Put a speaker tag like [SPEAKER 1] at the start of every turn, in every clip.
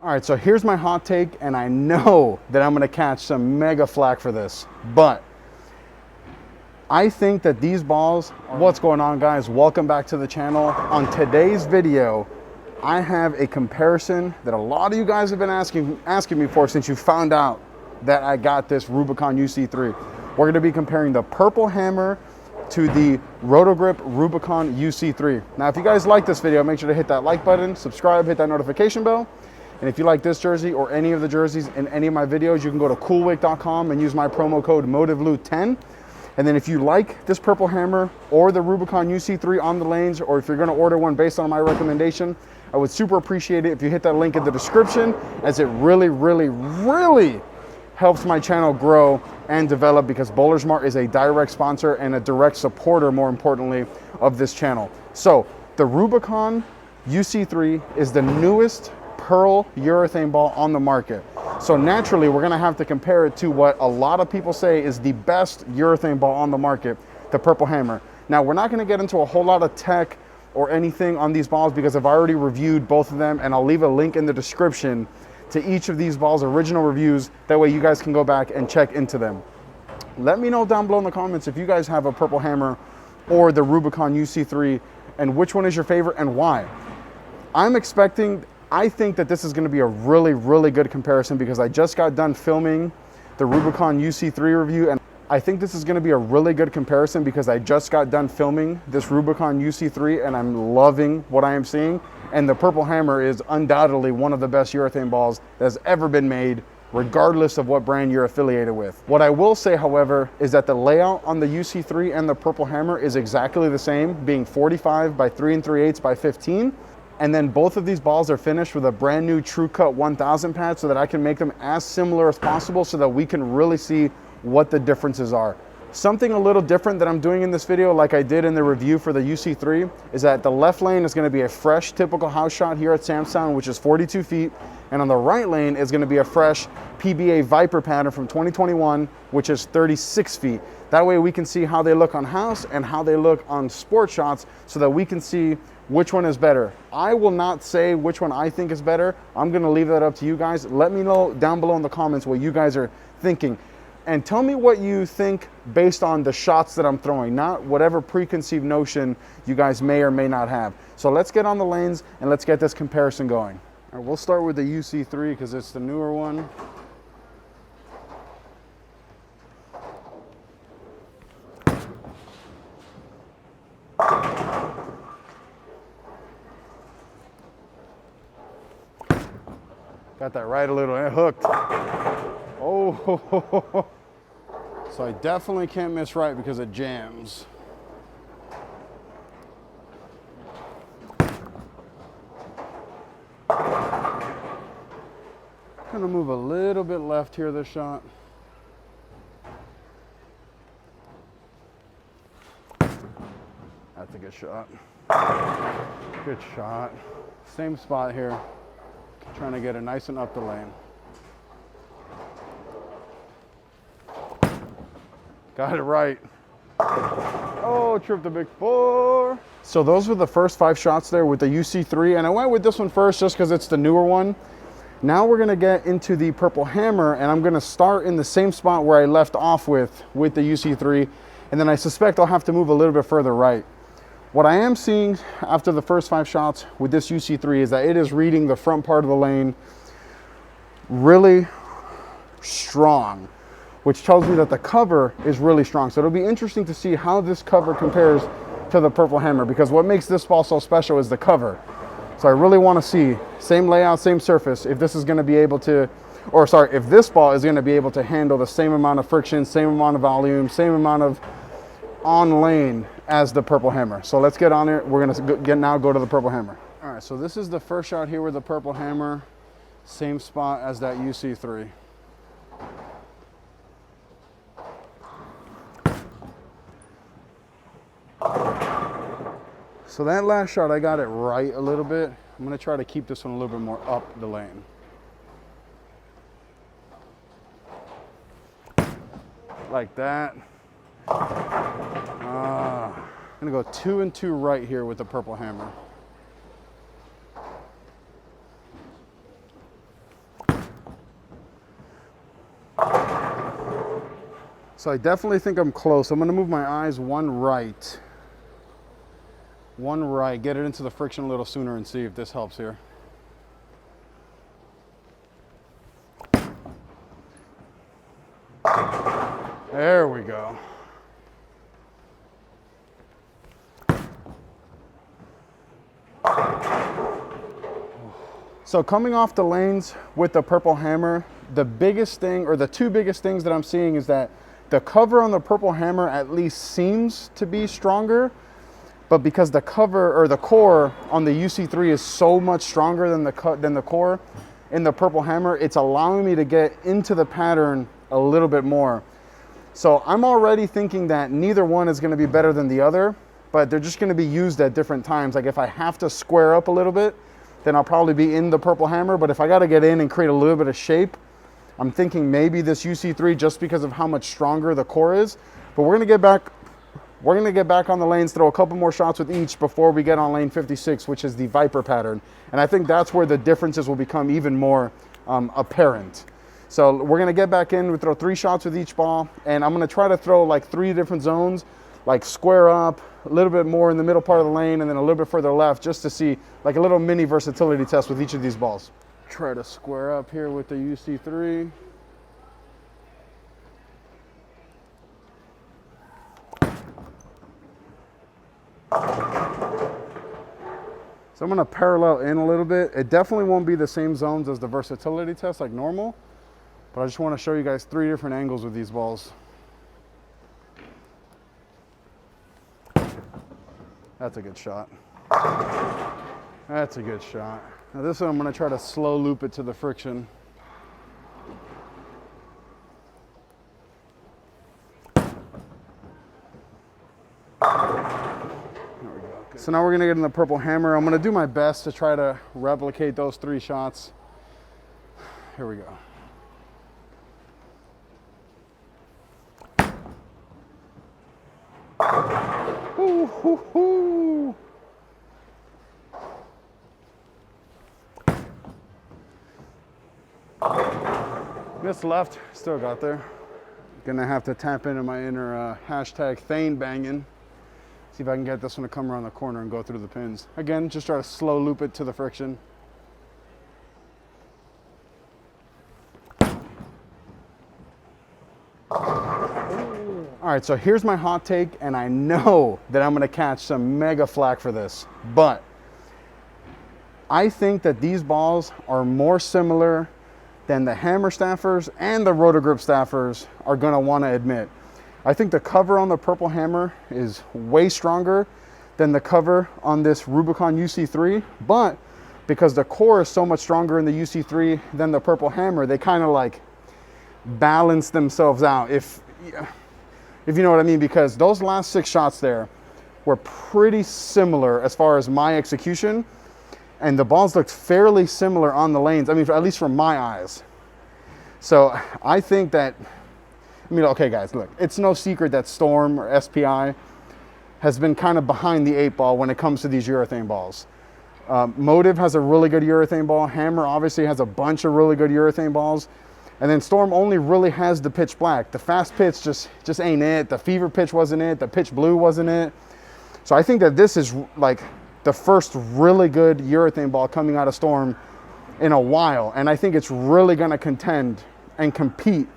[SPEAKER 1] All right, so here's my hot take, and I know that I'm gonna catch some mega flack for this, but I think that these balls, what's going on guys? Welcome back to the channel. On today's video, I have a comparison that a lot of you guys have been asking me for since you found out that I got this Rubicon UC3. We're gonna be comparing the Purple Hammer to the Roto Grip Rubicon UC3. Now, if you guys like this video, make sure to hit that like button, subscribe, hit that notification bell. And if you like this jersey or any of the jerseys in any of my videos, you can go to coolwick.com and use my promo code MOTIVELOOT10. And then if you like this Purple Hammer or the Rubicon UC3 on the lanes, or if you're gonna order one based on my recommendation, I would super appreciate it if you hit that link in the description, as it really, really, really helps my channel grow and develop, because Bowler's Mart is a direct sponsor and a direct supporter, more importantly, of this channel. So the Rubicon UC3 is the newest pearl urethane ball on the market. So naturally, we're gonna have to compare it to what a lot of people say is the best urethane ball on the market, the Purple Hammer. Now, we're not gonna get into a whole lot of tech or anything on these balls because I've already reviewed both of them, and I'll leave a link in the description to each of these balls' original reviews. That way you guys can go back and check into them. Let me know down below in the comments if you guys have a Purple Hammer or the Rubicon UC3, and which one is your favorite and why. I think that this is gonna be a really, really good comparison, because I just got done filming the Rubicon UC3 review, and I think this is gonna be a really good comparison because I just got done filming this Rubicon UC3 and I'm loving what I am seeing. And the Purple Hammer is undoubtedly one of the best urethane balls that's ever been made, regardless of what brand you're affiliated with. What I will say, however, is that the layout on the UC3 and the Purple Hammer is exactly the same, being 45 by 3 3/8 by 15. And then both of these balls are finished with a brand new True Cut 1000 pad, so that I can make them as similar as possible so that we can really see what the differences are. Something a little different that I'm doing in this video, like I did in the review for the UC3, is that the left lane is gonna be a fresh typical house shot here at Samstown, which is 42 feet. And on the right lane is gonna be a fresh PBA Viper pattern from 2021, which is 36 feet. That way we can see how they look on house and how they look on sport shots, so that we can see which one is better. I will not say which one I think is better. I'm gonna leave that up to you guys. Let me know down below in the comments what you guys are thinking. And tell me what you think based on the shots that I'm throwing, not whatever preconceived notion you guys may or may not have. So let's get on the lanes and let's get this comparison going. All right, we'll start with the UC3 because it's the newer one. Got that right a little, it hooked. Oh, so I definitely can't miss right because it jams. Gonna move a little bit left here this shot. That's a good shot. Good shot. Same spot here. Trying to get it nice and up the lane. Got it right. Oh, tripped the big four. So those were the first 5 shots there with the UC3, and I went with this one first just because it's the newer one. Now we're gonna get into the Purple Hammer, and I'm gonna start in the same spot where I left off with the UC3, and then I suspect I'll have to move a little bit further right. What I am seeing after the first 5 shots with this UC3 is that it is reading the front part of the lane really strong, which tells me that the cover is really strong. So it'll be interesting to see how this cover compares to the Purple Hammer, because what makes this ball so special is the cover. So I really want to see, same layout, same surface, if this is going to be able to, or sorry, if this ball is going to be able to handle the same amount of friction, same amount of volume, same amount of on lane as the Purple Hammer. So let's get on it. We're gonna now go to the Purple Hammer. All right, so this is the first shot here with the Purple Hammer. Same spot as that UC3. So that last shot, I got it right a little bit. I'm gonna try to keep this one a little bit more up the lane. Like that. I'm gonna go 2 and 2 right here with the Purple Hammer. So I definitely think I'm close. I'm gonna move my eyes one right, get it into the friction a little sooner and see if this helps here. There we go. So coming off the lanes with the purple hammer, the biggest thing, or the two biggest things that I'm seeing is that the cover on the purple hammer at least seems to be stronger, but because the cover or the core on the UC3 is so much stronger than the core in the purple hammer, it's allowing me to get into the pattern a little bit more. So I'm already thinking that neither one is gonna be better than the other, but they're just gonna be used at different times. Like if I have to square up a little bit, then I'll probably be in the purple hammer. But if I gotta get in and create a little bit of shape, I'm thinking maybe this UC3 just because of how much stronger the core is. But we're gonna get back on the lanes, throw a couple more shots with each before we get on lane 56, which is the Viper pattern. And I think that's where the differences will become even more apparent. So we're gonna get back in, we throw 3 shots with each ball, and I'm gonna try to throw like 3 different zones, like square up, a little bit more in the middle part of the lane, and then a little bit further left, just to see like a little mini versatility test with each of these balls. Try to square up here with the UC3. So I'm gonna parallel in a little bit. It definitely won't be the same zones as the versatility test like normal, but I just wanna show you guys 3 different angles with these balls. That's a good shot. That's a good shot. Now this one I'm gonna try to slow loop it to the friction. There we go. Good. So now we're gonna get in the purple hammer. I'm gonna do my best to try to replicate those 3 shots. Here we go. Ooh, hoo, hoo. Missed left, still got there. Gonna have to tap into my inner hashtag Thane banging. See if I can get this one to come around the corner and go through the pins. Again, just try to slow loop it to the friction. All right, so here's my hot take, and I know that I'm gonna catch some mega flack for this, but I think that these balls are more similar than the hammer staffers and the Roto Grip staffers are gonna wanna admit. I think the cover on the purple hammer is way stronger than the cover on this Rubicon UC3, but because the core is so much stronger in the UC3 than the purple hammer, they kind of like balance themselves out, if you know what I mean, because those last 6 shots there were pretty similar as far as my execution, and the balls looked fairly similar on the lanes, I mean, at least from my eyes. So I think that, I mean, okay guys, look, it's no secret that Storm or SPI has been kind of behind the 8 ball when it comes to these urethane balls. Motive has a really good urethane ball. Hammer obviously has a bunch of really good urethane balls. And then Storm only really has the pitch black. The fast pitch just ain't it. The fever pitch wasn't it. The pitch blue wasn't it. So I think that this is like the first really good urethane ball coming out of Storm in a while. And I think it's really gonna contend and compete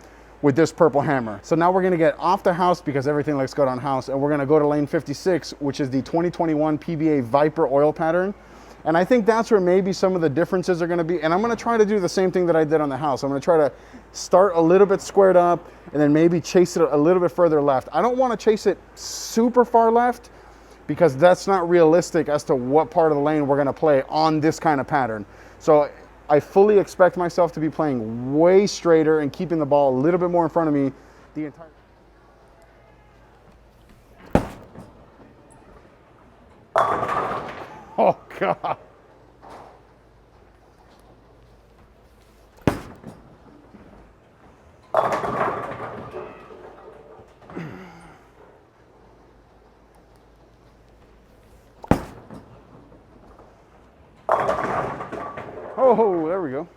[SPEAKER 1] with this purple hammer. So now we're gonna get off the house because everything looks good on house, and we're gonna go to lane 56, which is the 2021 PBA Viper Oil Pattern. And I think that's where maybe some of the differences are gonna be. And I'm gonna try to do the same thing that I did on the house. I'm gonna try to start a little bit squared up and then maybe chase it a little bit further left. I don't wanna chase it super far left because that's not realistic as to what part of the lane we're gonna play on this kind of pattern. So I fully expect myself to be playing way straighter and keeping the ball a little bit more in front of me the entire Oh, God. Oh, there we go.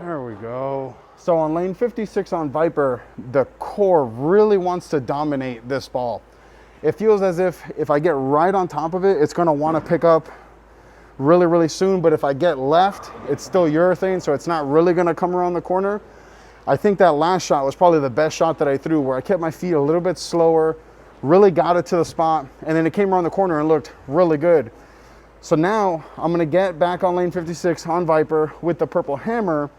[SPEAKER 1] There we go. So on lane 56 on Viper, the core really wants to dominate this ball. It feels as if I get right on top of it, it's gonna wanna pick up really, really soon. But if I get left, it's still urethane, so it's not really gonna come around the corner. I think that last shot was probably the best shot that I threw, where I kept my feet a little bit slower, really got it to the spot, and then it came around the corner and looked really good. So now I'm gonna get back on lane 56 on Viper with the purple hammer.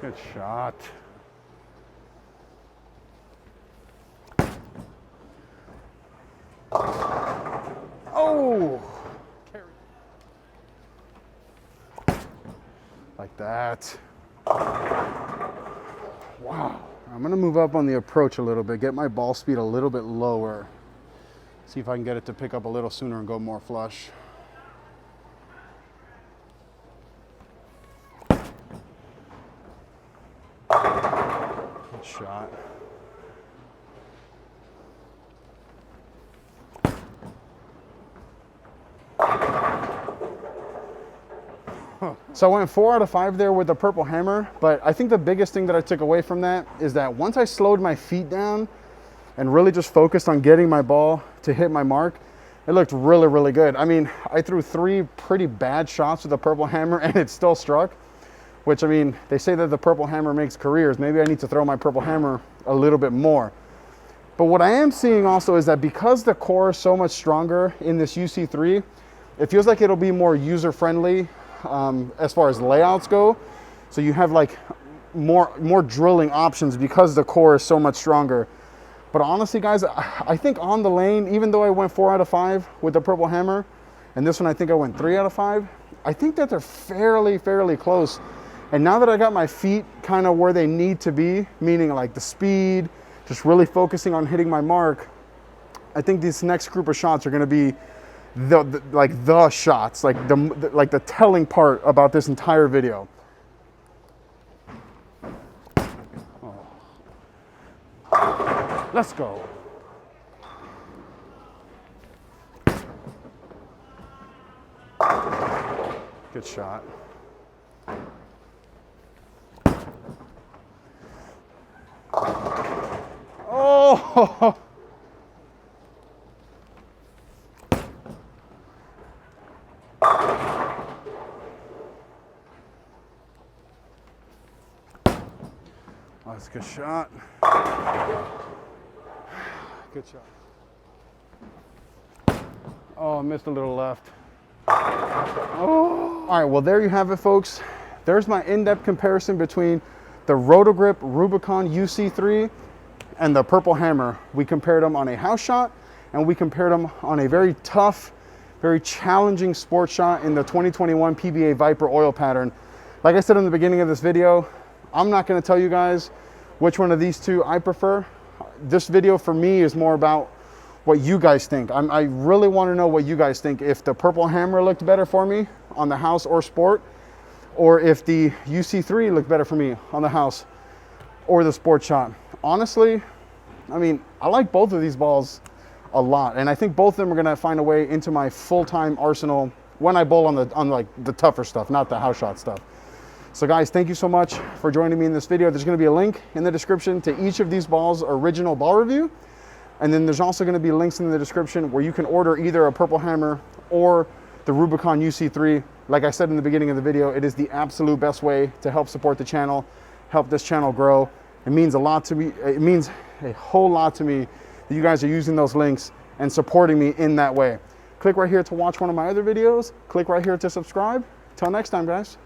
[SPEAKER 1] Good shot. Oh! Like that. Wow. I'm gonna move up on the approach a little bit, get my ball speed a little bit lower. See if I can get it to pick up a little sooner and go more flush. Good shot. So I went 4 out of 5 there with the purple hammer, but I think the biggest thing that I took away from that is that once I slowed my feet down and really just focused on getting my ball to hit my mark, it looked really, really good. I mean, I threw 3 pretty bad shots with the purple hammer and it still struck, which, I mean, they say that the purple hammer makes careers. Maybe I need to throw my purple hammer a little bit more. But what I am seeing also is that because the core is so much stronger in this UC3, it feels like it'll be more user-friendly as far as layouts go. So you have like more drilling options because the core is so much stronger. But honestly, guys, I think on the lane, even though I went 4 out of 5 with the purple hammer, and this one I think I went 3 out of 5, I think that they're fairly close. And now that I got my feet kind of where they need to be, meaning like the speed, just really focusing on hitting my mark, I think this next group of shots are going to be the shots, like the telling part about this entire video. Oh. Let's go. Good shot. Oh! That's a good shot. Good shot. Oh, I missed a little left. Oh. All right, well, there you have it, folks. There's my in-depth comparison between the Roto Grip Rubicon UC3 and the purple hammer. We compared them on a house shot, and we compared them on a very tough, very challenging sports shot in the 2021 PBA Viper Oil Pattern. Like I said in the beginning of this video, I'm not going to tell you guys which one of these two I prefer. This video for me is more about what you guys think. I really want to know what you guys think. If the purple hammer looked better for me on the house or sport, or if the UC3 looked better for me on the house or the sport shot. Honestly, I mean, I like both of these balls a lot, and I think both of them are going to find a way into my full-time arsenal when I bowl on like the tougher stuff, not the house shot stuff. So guys, thank you so much for joining me in this video. There's going to be a link in the description to each of these balls' original ball review. And then there's also going to be links in the description where you can order either a purple hammer or the Rubicon UC3. Like I said in the beginning of the video, it is the absolute best way to help support the channel, help this channel grow. It means a lot to me. It means a whole lot to me that you guys are using those links and supporting me in that way. Click right here to watch one of my other videos. Click right here to subscribe. Till next time, guys.